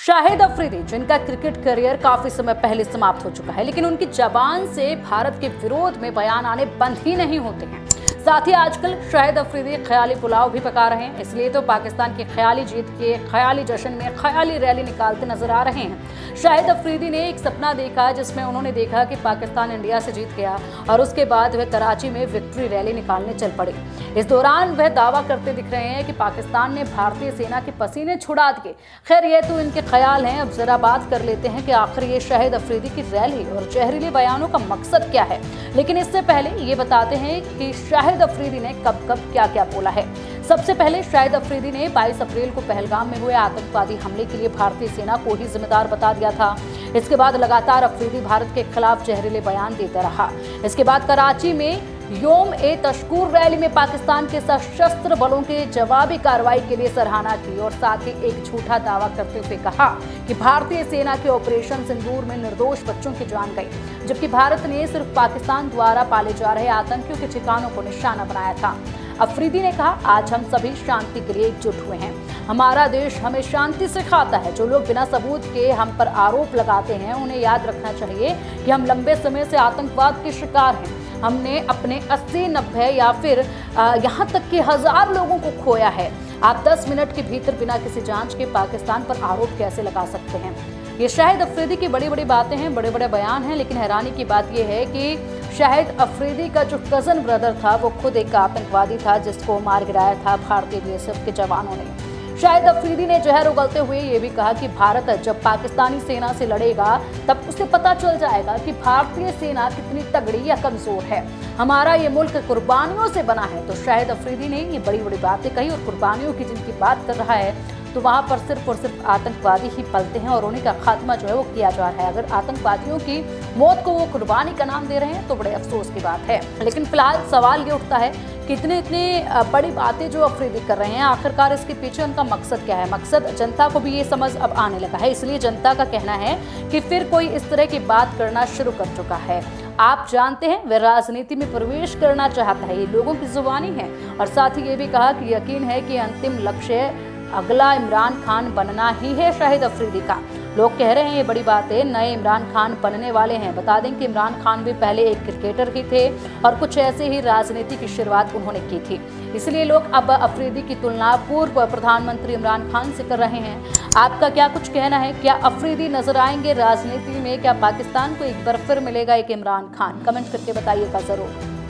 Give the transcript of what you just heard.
शाहिद अफरीदी, जिनका cricket career काफी समय पहले समाप्त हो चुका है, लेकिन उनकी जबान से भारत के विरोध में बयान आने बंद ही नहीं होते हैं। साथ ही आजकल शाहिद अफरीदी ख्याली पुलाव भी पका रहे हैं, इसलिए तो पाकिस्तान की ख्याली जीत के ख्याली जश्न में ख्याली रैली निकालते नजर आ रहे हैं। शाहिद अफरीदी ने एक सपना देखा जिसमें उन्होंने देखा कि पाकिस्तान इंडिया से जीत गया और उसके बाद वह कराची में विक्ट्री रैली निकालने चल पड़े। इस दौरान वह दावा करते दिख रहे हैं कि पाकिस्तान ने भारतीय सेना के पसीने छुड़ा दिए। खैर, ये तो इनके ख्याल हैं। अब जरा बात कर लेते हैं कि आखिर ये शाहिद अफरीदी की रैली और जहरीले बयानों का मकसद क्या है। लेकिन इससे पहले ये बताते हैं कि शाहिद अफरीदी ने कब कब क्या क्या बोला है। सबसे पहले शाहिद अफरीदी ने 22 अप्रैल को पहलगाम में हुए आतंकवादी हमले के लिए भारतीय सेना को ही जिम्मेदार बता दिया था। इसके बाद लगातार अफरीदी भारत के खिलाफ जहरीले बयान देता रहा। इसके बाद कराची में योम ए तशकूर रैली में पाकिस्तान के सशस्त्र बलों के जवाबी कार्रवाई के लिए सराहना की और साथ ही एक झूठा दावा करते हुए कहा कि भारतीय सेना के ऑपरेशन सिंदूर में निर्दोष बच्चों की जान गई, जबकि भारत ने सिर्फ पाकिस्तान द्वारा पाले जा रहे आतंकियों के ठिकानों को निशाना बनाया था। अफरीदी ने कहा, आज हम सभी शांति के लिए एकजुट हुए हैं। हमारा देश हमें शांति सिखाता है। जो लोग बिना सबूत के हम पर आरोप लगाते हैं, उन्हें याद रखना चाहिए कि हम लंबे समय से आतंकवाद के शिकार हैं। हमने अपने 80, 90 या फिर यहाँ तक कि 1000 लोगों को खोया है। आप 10 मिनट के भीतर बिना किसी जांच के पाकिस्तान पर आरोप कैसे लगा सकते हैं। ये शाहिद अफरीदी की बड़ी बड़ी बातें हैं, बड़े बड़े बयान हैं, लेकिन हैरानी की बात यह है कि शाहिद अफरीदी का जो कजन ब्रदर था वो खुद एक आतंकवादी था जिसको मार गिराया था भारतीय बीएसएफ के जवानों ने। शाहिद अफरीदी ने जहर उगलते हुए ये भी कहा कि भारत जब पाकिस्तानी सेना से लड़ेगा तब उसे पता चल जाएगा कि भारतीय सेना कितनी तगड़ी या कमजोर है। हमारा ये मुल्क कुर्बानियों से बना है। तो शाहिद अफरीदी ने ये बड़ी बड़ी बातें कही और कुर्बानियों की जिनकी बात कर रहा है तो वहाँ पर सिर्फ और सिर्फ आतंकवादी ही पलते हैं और उन्हीं का खात्मा जो है वो किया जा रहा है। अगर आतंकवादियों की मौत को वो कुर्बानी का नाम दे रहे हैं तो बड़े अफसोस की बात है। लेकिन फिलहाल सवाल ये उठता है कि इतनी बड़ी बातें जो अफरीदी कर रहे हैं, आखिरकार इसके पीछे उनका मकसद क्या है। मकसद जनता को भी ये समझ अब आने लगा है, इसलिए जनता का कहना है कि फिर कोई इस तरह की बात करना शुरू कर चुका है। आप जानते हैं, वह राजनीति में प्रवेश करना चाहता है, ये लोगों की जुबानी है। और साथ ही ये भी कहा कि यकीन है कि अंतिम लक्ष्य अगला इमरान खान बनना ही है शाहिद अफरीदी का। लोग कह रहे हैं ये बड़ी बात है, नए इमरान खान बनने वाले हैं। बता दें कि इमरान खान भी पहले एक क्रिकेटर ही थे और कुछ ऐसे ही राजनीति की शुरुआत उन्होंने की थी। इसलिए लोग अब अफरीदी की तुलना पूर्व प्रधानमंत्री इमरान खान से कर रहे हैं। आपका क्या कुछ कहना है? क्या अफरीदी नजर आएंगे राजनीति में? क्या पाकिस्तान को एक बार फिर मिलेगा एक इमरान खान? कमेंट करके बताइएगा जरूर।